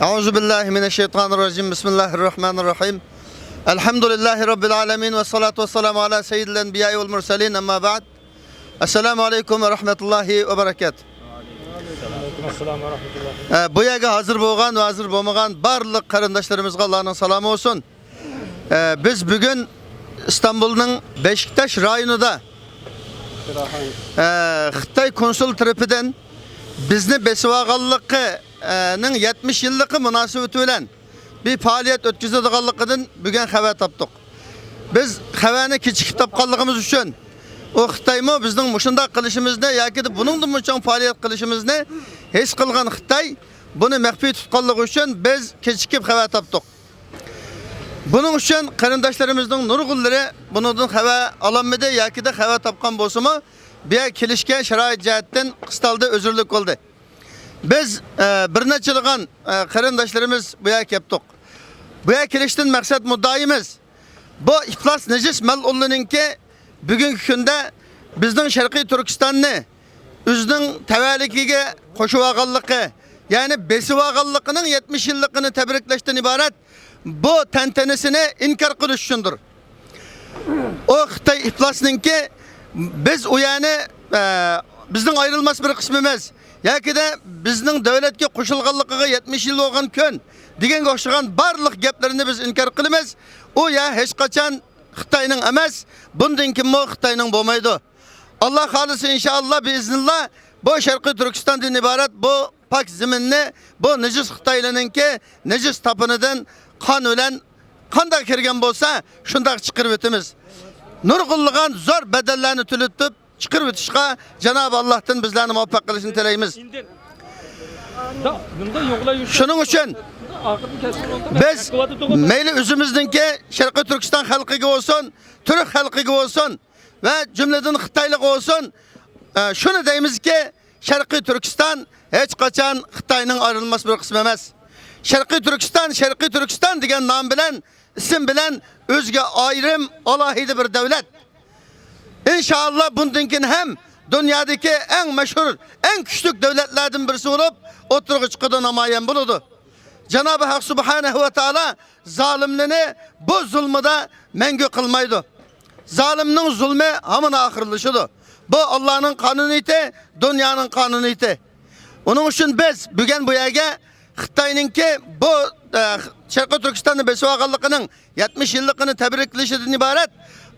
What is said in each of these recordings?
Euzubillahimineşşeytanirracim. Bismillahirrahmanirrahim. Elhamdülillahi Rabbil alemin ve salatu ve selamu ala seyyidil enbiyai vel mursalin. Amma ba'd. Esselamu aleyküm ve rahmetullahi ve berekat. Bu yerge hazır boğan ve hazır boğmagan barlık karındaşlarımızga Allah'ın salamı olsun. Biz bugün İstanbul'un Beşiktaş rayonunda Xitay konsul tarafidan bizni Besivağallıq'ın 70 yıllık münasebeti bilen bir faaliyet ötküzediğinliğinden bugün haber taptık. Biz haberni keçikip tapqanlığımız üçün o Xitay mı bizning muşunda qilishimizni yoki de bunun da muçan faaliyet qilishimizni hech qilgan Xitay bunu maxfiy tutqanligi üçün biz keçikip haber taptık. Bunun üçün qarindoshlarımızning nurg'unlari bundan haber alanmadı yoki de haber tapqan bo'lsa-mu bir kelishga sharoit jihatdan qistaldi özürlük oldu. Biz bir necha yilgan qarindoshlarimiz bu yerga keldik. Bu yerga kelishdan maqsad muddayimiz bu iflos najis mal'ullininki bugungi kunda bizning Sharqiy Turkistonni o'zining tavalligiga qo'shib olganligi, ya'ni besib olganligining 70 yilligini tabriklashdan iborat bu tantanasini inkor qilish uchundir. O Xitoy iflosninki biz u yani bizning ayrılmas bir qismimiz yoki de bizning davlatga qo'shilganligiga 70 yil bo'lgan kun deganga o'xshagan barliq gaplarini biz inkor qilamiz. U ya hech qachon Xitoyning emas, bundan kim mo Xitoyning bo'lmaydi. Alloh xolisi inshaalloh biiznillah bu Sharqiy Turkistondan iborat bu pak zaminni bu najis Xitoylarninki najis tapinidan qon bilan qanday kirgan bo'lsa shunday chiqarib o'tamiz. Nurg'unlagan zo'r badallarni tulutib chiqarib o'tishga Cenab-ı Allah'tan bizlarni muvaffaq qilishini tilaymiz. Shuning uchun biz meyli o'zimizningki Sharqiy Turkiston xalqiga bo'lsin, Turk xalqiga bo'lsin va jumladan Xitoylik bo'lsin, shuni deymizki, Sharqiy Turkiston hech qachon Xitoyning ayrılmas bir qismi emas. Sharqiy Turkiston degan nom bilan, ism bilan o'ziga ayrim alohida bir davlat. İnşallah bundan keyin ham dunyodagi eng mashhur, eng kuchli davlatlardan birisi bo'lib, o'tirg'i chiqadi namoyon bo'ladi. Cenab-ı Hak Subhanahu ve Taala zalimlerini bu zulmida mangu qilmaydi. Zalimning zulmi hamına ahirlashidir. Bu Allah'ın qonuniyati, dunyoning qonuniyati. Onun için biz bugün bu yerga Xitoyninki bu Sharqiy Turkistonning besib olganligining 70 yilligini tabriklashidan iborat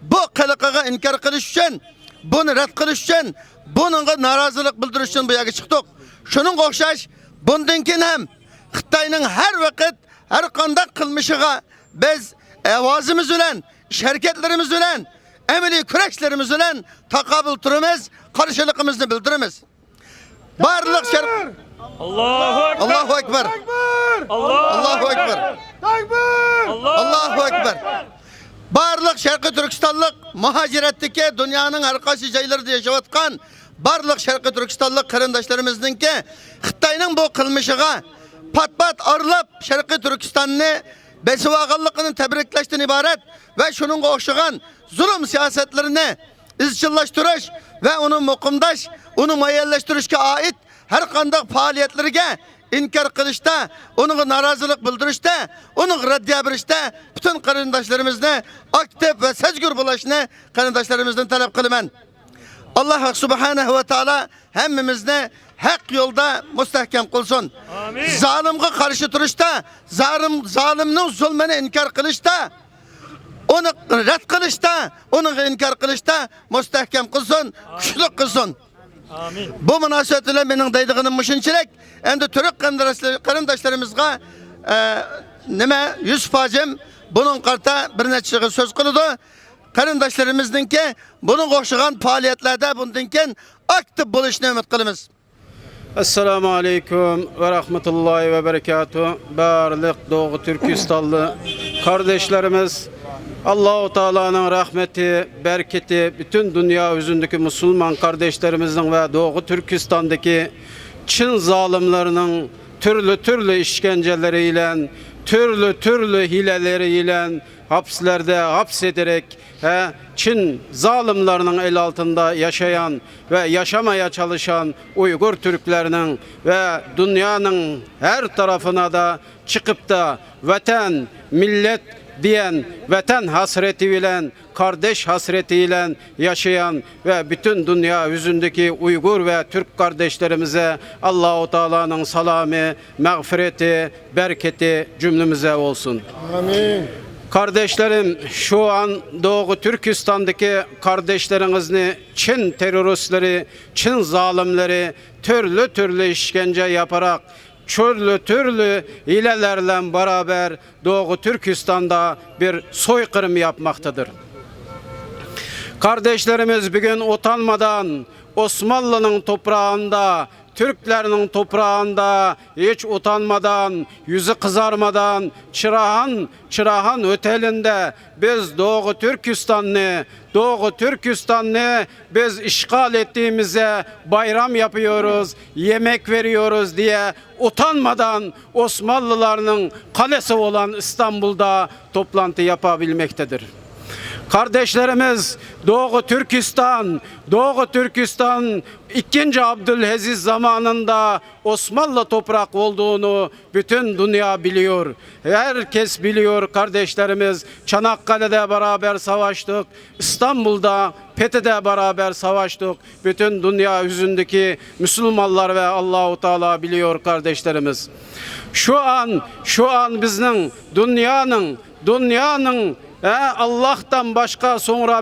bu qiliqiga inkor qilish uchun, buni rad qilish uchun, buningga norozilik bildirish uchun bu yerga chiqdik. Shuning o'xshash bundan keyin ham Xitoyning har vaqt har qanday qilmishiga biz ovozimiz bilan, harakatlarimiz bilan, amaliy kurashlarimiz bilan taqobil turamiz, qarshiligimizni bildiramiz. Barliq Allahu Ekber. Allahu Ekber. Allahu Ekber. Barliq Sharqiy Turkistonlik muhojiratdagi dunyoning har qaysi joylarida yashayotgan barliq Sharqiy Turkistonlik qarindoshlarimizninki Xitoyning bu qilmishiga pat-pat arlab Sharqiy Turkistonni besib olganligini tabriklashdan iborat va shuningga o'xshagan zulm siyosatlarini izchillashtirish va uni muqimdash, uni muayyanlashtirishga oid har qanday faoliyatlarga inkor qilishda, uning norozilik bildirishda, uning raddiya berishda bütün qarindoshlarimizni aktiv va sajgur bo'lishni qarindoshlarimizdan talab qilaman. Alloh Subhanahu va Taala hammamizni haq yo'lda mustahkam qilsin. Amin. Zalimga qarshi turishda, zalimning zulmini inkor qilishda, uni rad qilishda, uni inkor qilishda mustahkam qilsin, kuchli qilsin. Amin. Bu munosabat bilan mening deydiganim shunchalik. Endi Turk qarindoshlarimizga nima Yusuf hojim buning qarta bir necha so'z qildi. Qarindoshlarimizninki buning o'xshagan faoliyatlarda bundan keyin aktiv bo'lishni umid qilamiz. Assalomu alaykum ve rahmetullahi ve berekatuhu. Barliq Doğu Türkistanlı kardeşlerimiz, Allah-u Teala'nın rahmeti, bereketi bütün dünya yüzündeki Müslüman kardeşlerimizin ve Doğu Türkistan'daki Çin zalimlerinin türlü işkenceleriyle, türlü hileleriyle, hapislerde hapsederek Çin zalimlerinin el altında yaşayan ve yaşamaya çalışan Uygur Türklerinin ve dünyanın her tarafına da çıkıp da vatan, millet diyen vatan hasretiyle, kardeş hasretiyle yaşayan ve bütün dünya yüzündeki Uygur ve Türk kardeşlerimize Allah-u Teala'nın salamı, mağfireti, bereketi cümlemize olsun. Amin. Kardeşlerim, şu an Doğu Türkistan'daki kardeşlerinizni Çin teröristleri, Çin zalimleri türlü türlü işkence yaparak türlü hilelerle beraber Doğu Türkistan'da bir soykırım yapmaktadır. Kardeşlerimiz bugün utanmadan Osmanlı'nın toprağında, Türklerinin toprağında hiç utanmadan, yüzü kızarmadan, Çırağan ötelinde biz Doğu Türkistan'ı biz işgal ettiğimize bayram yapıyoruz, yemek veriyoruz diye utanmadan Osmanlılarının kalesi olan İstanbul'da toplantı yapabilmektedir. Kardeşlerimiz Doğu Türkistan 2. Abdülaziz zamanında Osmanlı toprak olduğunu bütün dünya biliyor. Herkes biliyor kardeşlerimiz. Çanakkale'de beraber savaştık. İstanbul'da Fethi'de beraber savaştık. Bütün dünya yüzündeki Müslümanlar ve Allahu Teala biliyor kardeşlerimiz. Şu an bizim dünyanın Allah'tan başka sonra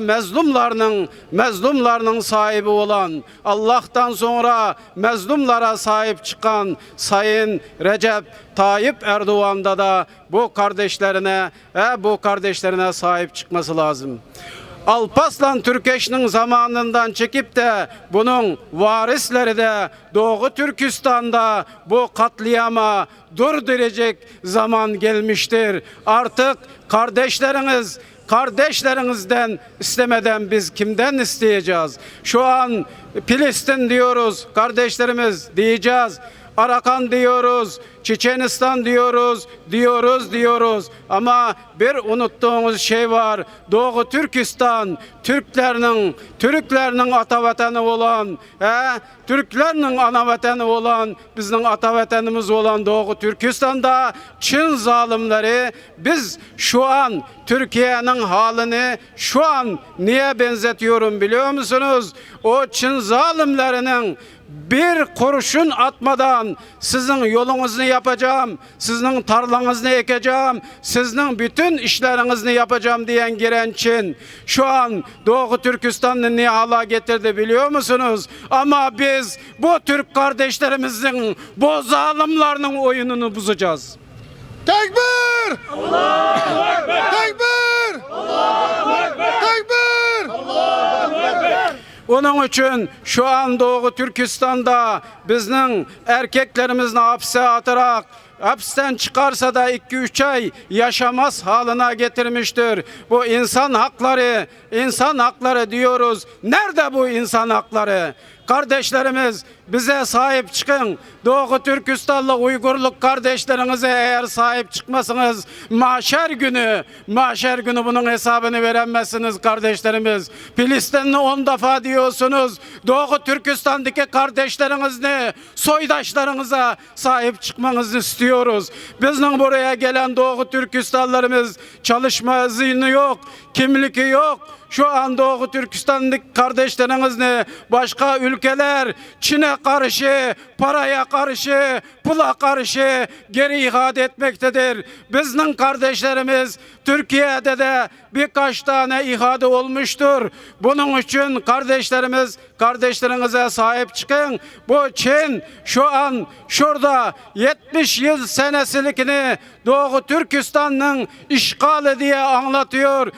mezlumlarının sahibi olan, Allah'tan sonra mezlumlara sahip çıkan Sayın Recep Tayyip Erdoğan'da da bu kardeşlerine sahip çıkması lazım. Alparslan Türkeş'in zamanından çekip de bunun varisleri de Doğu Türkistan'da bu katliama durduracak zaman gelmiştir. Artık kardeşlerinizden istemeden biz kimden isteyeceğiz? Şu an Filistin diyoruz kardeşlerimiz, diyeceğiz. Arakan diyoruz, Çeçenistan diyoruz. Ama bir unuttuğumuz şey var. Doğu Türkistan, Türklerinin atavatanı olan, Türklerinin anavatanı olan, bizim atavatanımız olan Doğu Türkistan'da Çin zalimleri, biz şu an Türkiye'nin halini şu an niye benzetiyorum biliyor musunuz? O Çin zalimlerinin bir kurşun atmadan sizin yolunuzu yapacağım, sizin tarlanızı ekeceğim, sizin bütün işlerinizi yapacağım diyen giren Çin şu an Doğu Türkistan'ı ne hala getirdi biliyor musunuz? Ama biz bu Türk kardeşlerimizin bu zalimlerinin oyununu bozacağız. Tekbir! Allahu Ekber! Tekbir! Allahu Ekber! Tekbir! Allahu Ekber! Onun için şu an Doğu Türkistan'da bizim erkeklerimizi hapse atarak, hapisten çıkarsa da 2-3 ay yaşamaz haline getirmiştir. Bu insan hakları diyoruz. Nerede bu insan hakları? Kardeşlerimiz, bize sahip çıkın. Doğu Türkistanlı Uygurluk kardeşlerinize eğer sahip çıkmasınız, mahşer günü bunun hesabını veremezsiniz kardeşlerimiz. Filistinli 10 defa diyorsunuz. Doğu Türkistan'daki kardeşlerinizi, soydaşlarınıza sahip çıkmanızı istiyoruz. Bizim buraya gelen Doğu Türkistanlılarımız çalışma izni yok, kimliği yok. Şu an Doğu Türkistan'daki kardeşleriniz başka ülkeler Çin'e karşı, paraya karşı, pula karşı geri iade etmektedir. Bizim kardeşlerimiz Türkiye'de de birkaç tane ihade olmuştur. Bunun için kardeşlerinize sahip çıkın. Bu Çin şu an şurada 70 yıl seneslikini Doğu Türkistan'ın işgali diye anlatıyor.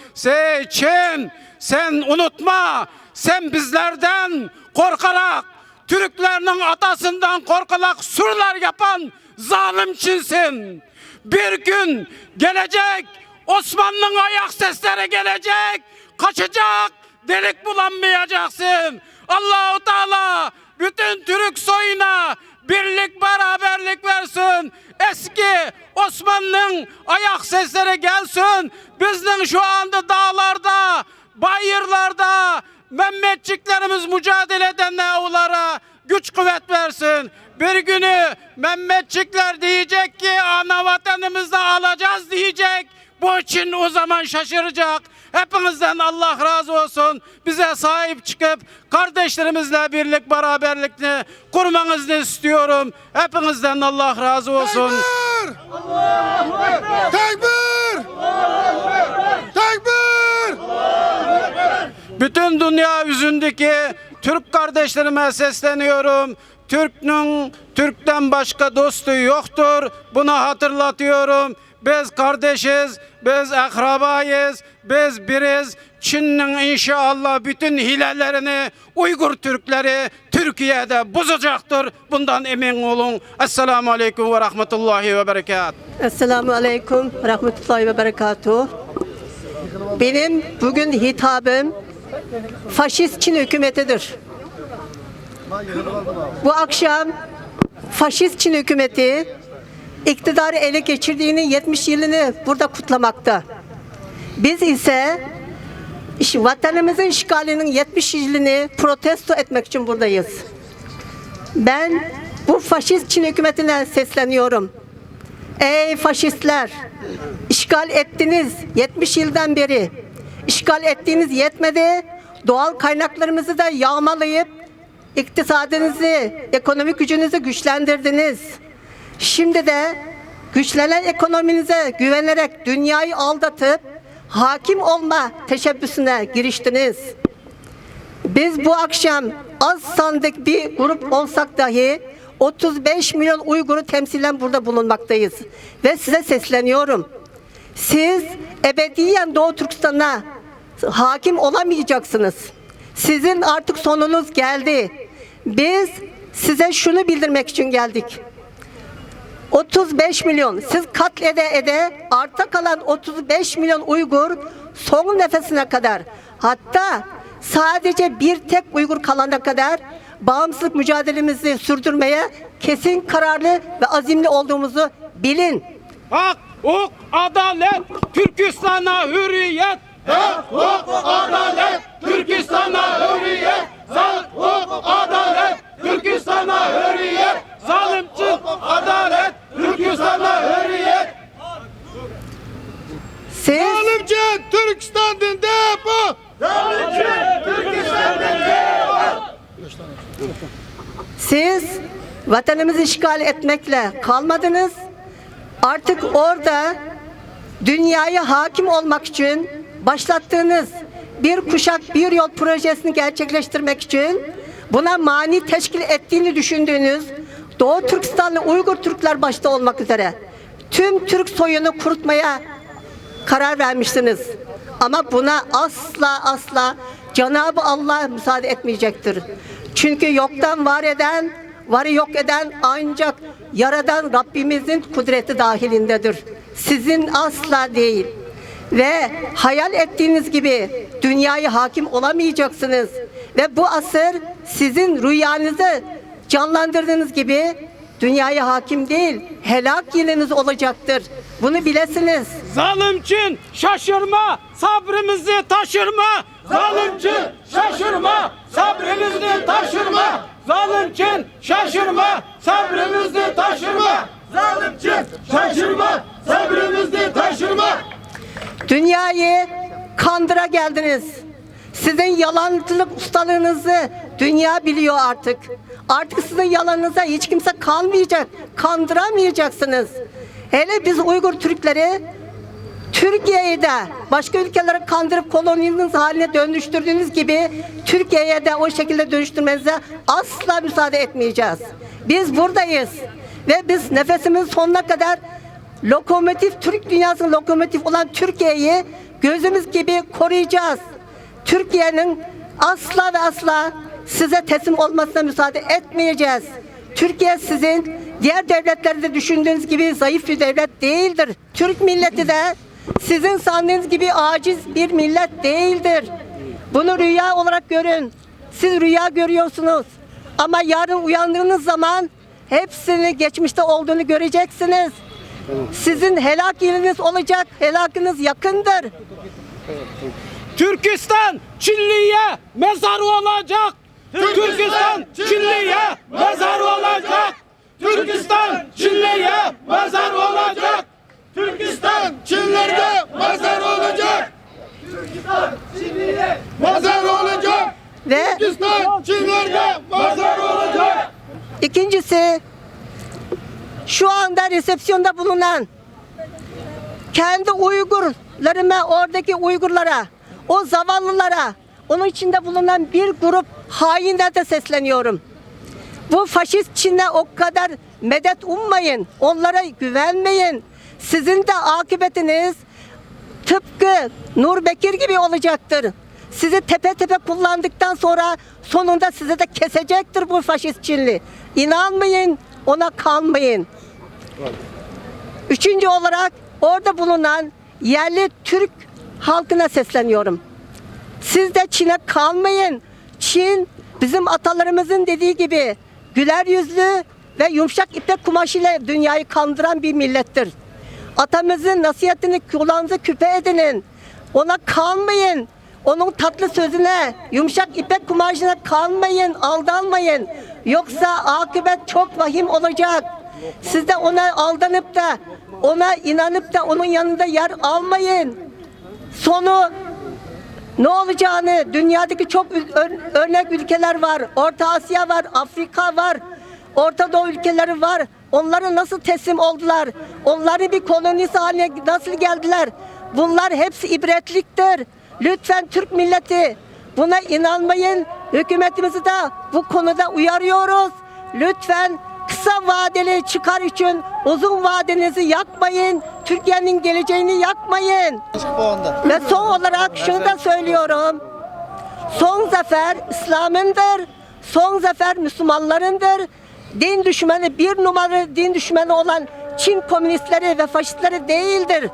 Çin, sen unutma, sen bizlerden korkarak, Türklerinin atasından korkarak surlar yapan zalim Çinsin. Bir gün gelecek, Osmanlı'nın ayak sesleri gelecek, kaçacak, delik bulamayacaksın. Allah-u Teala bütün Türk soyuna birlik beraberlik versin. Eski Osmanlı'nın ayak sesleri gelsin. Bizden şu anda dağlarda, bayırlarda Mehmetçiklerimiz mücadele edenler onlara güç kuvvet versin. Bir günü Mehmetçikler diyecek ki ana vatanımızda alacağız diyecek. Bu için o zaman şaşıracak. Hepinizden Allah razı olsun. Bize sahip çıkıp kardeşlerimizle birlik beraberlikle kurmanızı istiyorum. Hepinizden Allah razı olsun. Tekbir! Tekbir! Bütün dünya yüzündeki Türk kardeşlerime sesleniyorum. Türk'ten başka dostu yoktur. Bunu hatırlatıyorum. Biz kardeşiz, biz akrabayız, biz biriz. Çin'in inşallah bütün hilelerini Uygur Türkleri Türkiye'de bozacaktır. Bundan emin olun. Esselamu Aleyküm ve Rahmetullahi ve Berekat. Esselamu Aleyküm ve Rahmetullahi ve Berekatuhu. Benim bugün hitabım faşist Çin hükümetidir. Bu akşam faşist Çin hükümeti iktidarı ele geçirdiğinin 70 yılını burada kutlamakta. Biz ise vatanımızın işgalinin 70 yılını protesto etmek için buradayız. Ben bu faşist Çin hükümetine sesleniyorum. Ey faşistler! İşgal ettiniz 70 yıldan beri. İşgal ettiğiniz yetmedi. Doğal kaynaklarımızı da yağmalayıp iktisadınızı, ekonomik gücünüzü güçlendirdiniz. Şimdi de güçlenen ekonominize güvenerek dünyayı aldatıp hakim olma teşebbüsüne giriştiniz. Biz bu akşam az sandık bir grup olsak dahi 35 milyon Uygur'u temsilen burada bulunmaktayız. Ve size sesleniyorum. Siz ebediyen Doğu Türkistan'a hakim olamayacaksınız. Sizin artık sonunuz geldi. Biz size şunu bildirmek için geldik. 35 milyon siz katlede arta kalan 35 milyon Uygur son nefesine kadar, hatta sadece bir tek Uygur kalana kadar bağımsızlık mücadelemizi sürdürmeye kesin kararlı ve azimli olduğumuzu bilin. Hak, hukuk, adalet, Türkistan'a hürriyet. Hak, hukuk, adalet, Türkistan'a hürriyet. Hak, hukuk, adalet, Türkistan'a hürriyet. Zalimçi adalet, Türkistan'a hürriyet. Siz Zalimce Türkistan'ın depo! Zalimçi Türkistan'ın Siz vatanımızı işgal etmekle kalmadınız. Artık orada dünyaya hakim olmak için başlattığınız bir kuşak bir yol projesini gerçekleştirmek için buna mani teşkil ettiğini düşündüğünüz Doğu Türkistanlı Uygur Türkler başta olmak üzere tüm Türk soyunu kurutmaya karar vermişsiniz. Ama buna asla Cenab-ı Allah müsaade etmeyecektir. Çünkü yoktan var eden, varı yok eden ancak Yaradan Rabbimizin kudreti dahilindedir. Sizin asla değil. Ve hayal ettiğiniz gibi dünyaya hakim olamayacaksınız. Ve bu asır sizin rüyanızı canlandırdığınız gibi dünyaya hakim değil, helak yılınız olacaktır. Bunu bilesiniz. Zalimçin şaşırma, sabrımızı taşırma. Zalimçin şaşırma, sabrımızı taşırma. Zalimçin şaşırma, sabrımızı taşırma. Zalimçin şaşırma, sabrımızı taşırma. Dünyayı kandıra geldiniz. Sizin yalancılık ustalığınızı dünya biliyor artık. Artık sizin yalanınıza hiç kimse kalmayacak. Kandıramayacaksınız. Hele biz Uygur Türkleri Türkiye'yi de başka ülkelere kandırıp koloniniz haline dönüştürdüğünüz gibi Türkiye'ye de o şekilde dönüştürmenize asla müsaade etmeyeceğiz. Biz buradayız ve biz nefesimizin sonuna kadar lokomotif, Türk dünyasının lokomotif olan Türkiye'yi gözümüz gibi koruyacağız. Türkiye'nin asla ve asla size teslim olmasına müsaade etmeyeceğiz. Türkiye sizin diğer devletlerde düşündüğünüz gibi zayıf bir devlet değildir. Türk milleti de sizin sandığınız gibi aciz bir millet değildir. Bunu rüya olarak görün. Siz rüya görüyorsunuz. Ama yarın uyandığınız zaman hepsini geçmişte olduğunu göreceksiniz. Sizin helak yeriniz olacak, helakınız yakındır. Türkistan Çinli'ye mezar olacak. Türkistan Çinli'ye mezar olacak. Türkistan Çinli'ye mezar olacak. Türkistan Çinlerde mazar olacak. Mazar olacak. Ve Türkistan Çinlerde mazar olacak. ikincisi, şu anda resepsiyonda bulunan kendi Uygurlarıma, oradaki Uygurlara, o zavallılara, onun içinde bulunan bir grup hainlere de sesleniyorum. Bu faşist Çin'e o kadar medet ummayın, onlara güvenmeyin. Sizin de akıbetiniz tıpkı Nur Bekir gibi olacaktır. Sizi tepe tepe kullandıktan sonra sonunda sizi de kesecektir bu faşist Çinli. İnanmayın, ona kanmayın. Üçüncü olarak orada bulunan yerli Türk halkına sesleniyorum. Siz de Çin'e kanmayın. Çin bizim atalarımızın dediği gibi güler yüzlü ve yumuşak ipek kumaşıyla dünyayı kandıran bir millettir. Atamızın nasihatini kulağınıza küpe edinin. Ona kanmayın. Onun tatlı sözüne, yumuşak ipek kumaşına kanmayın, aldanmayın. Yoksa akıbet çok vahim olacak. Siz de ona aldanıp da, ona inanıp da onun yanında yer almayın. Sonu ne olacağını, dünyadaki çok örnek ülkeler var. Orta Asya var, Afrika var, Orta Doğu ülkeleri var. Onlara nasıl teslim oldular? Onları bir kolonisi haline nasıl geldiler? Bunlar hepsi ibretliktir. Lütfen Türk milleti buna inanmayın. Hükümetimizi de bu konuda uyarıyoruz. Lütfen kısa vadeli çıkar için uzun vadenizi yakmayın. Türkiye'nin geleceğini yakmayın. Ve son olarak şunu da söylüyorum. Son zafer İslam'ındır. Son zafer Müslümanlarındır. Din düşmanı, bir numaralı din düşmanı olan Çin komünistleri ve faşistleri değildir.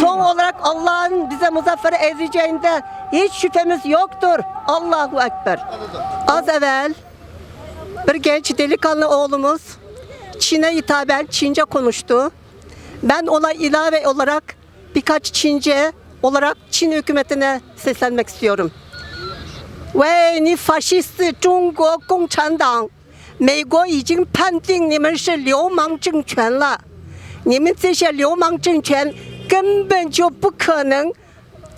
Son olarak Allah'ın bize muzaffere ereceğinde hiç şüphemiz yoktur. Allahu Ekber. Az evvel bir genç delikanlı oğlumuz Çin'e hitaben Çince konuştu. Ben ona ilave olarak birkaç Çince olarak Çin hükümetine seslenmek istiyorum. 喂，你法西斯中国共产党，美国已经判定你们是流氓政权了，你们这些流氓政权根本就不可能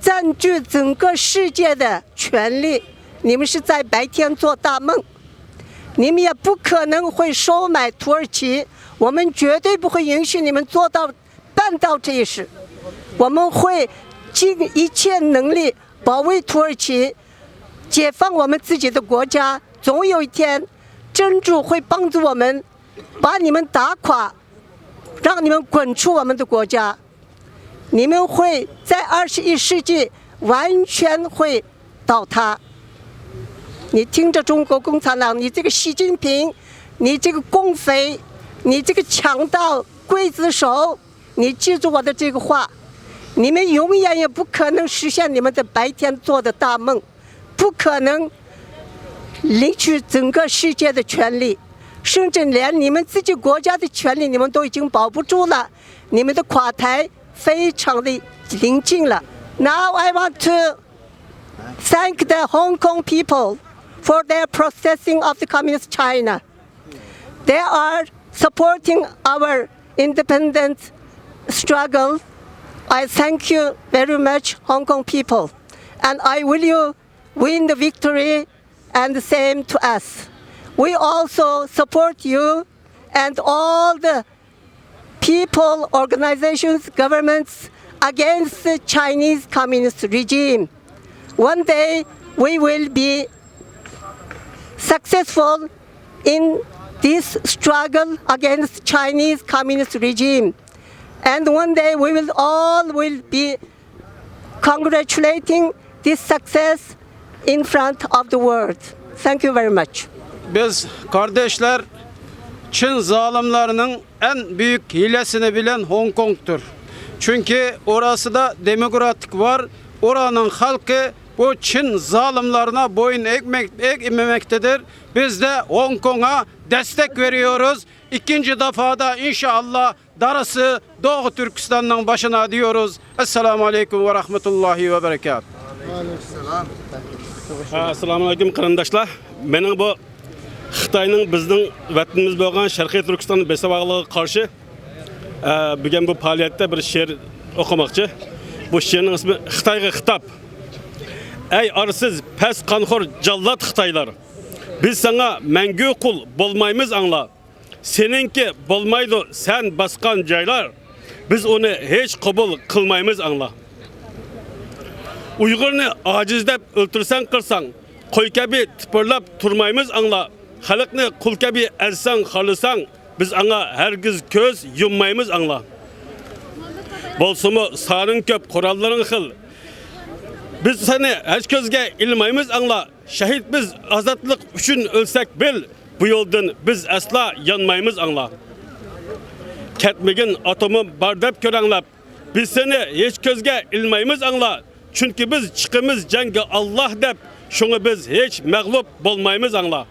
占据整个世界的权利，你们是在白天做大梦，你们也不可能会收买土耳其，我们绝对不会允许你们办到这一事，我们会尽一切能力保卫土耳其。解放我们自己的国家，总有一天，真主会帮助我们，把你们打垮，让你们滚出我们的国家。你们会在21世纪完全会倒塌。你听着中国共产党，你这个习近平，你这个共匪，你这个强盗刽子手，你记住我的这个话，你们永远也不可能实现你们的白天做的大梦。不可能领取整个世界的权利，甚至连你们自己国家的权利你们都已经保不住了，你们的垮台非常的临近了。Now I want to thank the Hong Kong people for their processing of the Communist China. They are supporting our independent struggle. I thank you very much, Hong Kong people, and I will you win the victory, and the same to us. We also support you and all the people, organizations, governments against the Chinese communist regime. One day we will be successful in this struggle against Chinese communist regime. And one day we will all be congratulating this success in front of the world. Thank you very much. Biz kardeşler Çin zalimlerinin en büyük hilesini bilen Hong Kong'tur. Çünkü orası da demokratik var. Oranın halkı bu Çin zalimlerine boyun eğmemektedir. Biz de Hong Kong'a destek veriyoruz. ikinci defada inşallah darısı Doğu Türkistan'ın başına diyoruz. Esselamu Aleyküm ve Rahmetullahi ve Berekat. Assalamu alaykum qarindoshlar. Mening bu Xitoyning bizning vatanimiz bo'lgan Sharqiy Turkiston besavog'ligiga qarshi bugun bu faoliyatda bir she'r o'qimoqchi. Bu she'rning ismi Xitoyga xitob. Ey arsiz, pes qanxo'r jallat Xitoylar. Biz sana mangu qul bo'lmaymiz angla. Seninki bo'lmaydi sen basqan joylar. Biz onu hech qabul qilmaymiz angla. Uyg'urni aciz deb o'ltirsan qilsang, qo'y kabi tipirlab turmaymiz angla. Xalqni qul kabi azsang, xolisang, biz anga hargiz ko'z yummaymiz angla. Bo'lsimi saring ko'p, qorallaring xil. Biz seni hech ko'zga ilmaymiz angla. Shahid biz ozodlik uchun o'lsak bil, bu yo'ldan biz asla yanmaymiz angla. Ketmegin atomi bar deb ko'ranglab, biz seni hech ko'zga ilmaymiz angla. Çünkü biz çıkımız cengi Allah deb, şunu biz hiç mağlup bolmaymiz angla.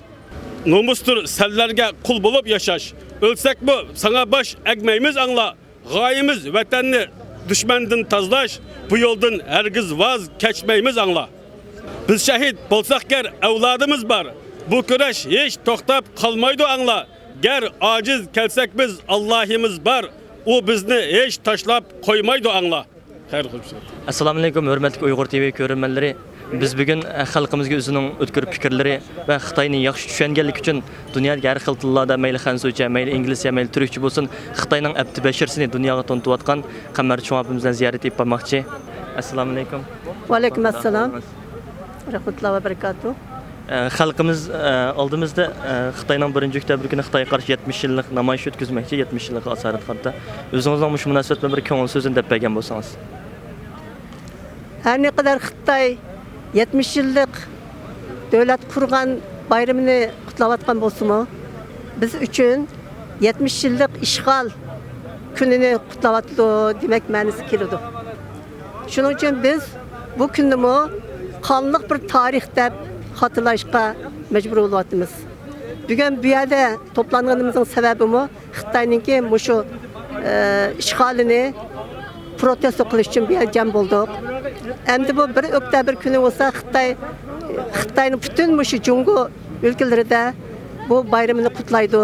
Nomustur sellerge kul bulup yaşaş. Ölsek bu sana baş egmeyimiz angla. Gayemiz vatanını düşmenden tazlaş. Bu yoldan hergiz vaz keçmeyimiz angla. Biz şehit bolsak ger evladımız var. Bu küreş hiç toktap kalmaydı angla. Ger aciz kelsek biz Allah'ımız var. O bizni hiç taşlap koymaydı angla. Assalamu alaykum hurmatli Uyg'ur TV ko'ruvchilar. Biz bugun xalqimizga o'zining o'tkir fikrlari va Xitoyni yaxshi tushunganlik uchun dunyodagi har xil tillarda mayli xanzucha, mayli inglizcha, mayli turkcha bo'lsin, Xitoyning abdi bashirsini dunyoga tanitayotgan Qamar Chumapimizdan ziyorat etib bormoqchi. Assalomu alaykum. Va alaykum assalom. Rahmatullohi va barakatuh. Xalqimiz oldimizda Xitoyning 1-oktyabr kuni Xitoyga qarshi 70 yillik namoyish o'tkazmoqchi, 70 yillik asorat qildi. O'zingizning shu munosabat bilan bir ko'ngil so'zini deb bergan bo'lsangiz. Her ne kadar Xitay 70 yıllık devlet kurgan bayramını kutlavatkan bolsunmu, biz üçün 70 yıllık işgal gününü kutlavatlı demek ma'nosi keladi. Şunun için biz bu günni kanlıq bir tarix deb hatırlayışqa mecbur olyapmiz. Bugün bu yerda toplanganımızın sebebi Xitayninki şu işgalini protesto qilish uchun bir yer jam bo'ldik. Endi bu 1-oktyabr kuni bo'lsa Xitoyning butun shu Jungo ülkelerida bu bayramını qutlaydi.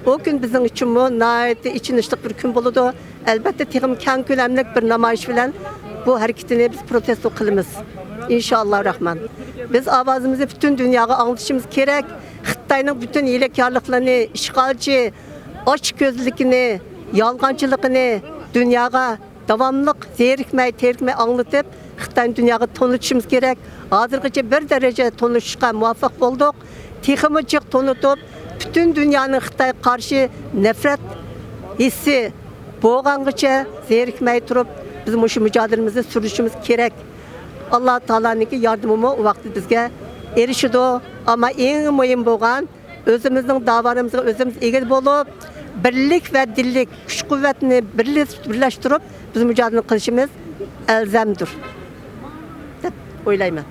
O gün bizim için nihoyatda ichinishli bir kun bo'ladi. Albatta texim keng ko'lamli bir namoyish bilan bu hareketini biz protesto qilamiz. İnşallah Rahman. Biz ovozimizni butun dunyoga anglashimiz kerak. Xitoyning butun hilekarlıklarını, işgalci, ochko'zligini, yolg'onchiligini dunyoga davamlıq, zerikmey, terikmey anlatıp Xitayni dünyaya tanıtışımız gerek. Hazırgıca bir derece tanışışqa muvaffaq bolduq. Teximicik tanıtıp bütün dünyanın Xitayga karşı nefret hissi boğanğıca zerikmey turup bizim şu mücadelemizi sürüşümüz gerek. Allah Taala'nınki yardımı o vakti bizge erişidi. Ama en mühim boğan özümüzün davarımızga özümüz egil bolup birlik ve dillik güç kuvvetini birleştirip biz mücadele qilishimiz elzemdir deb o'ylayman.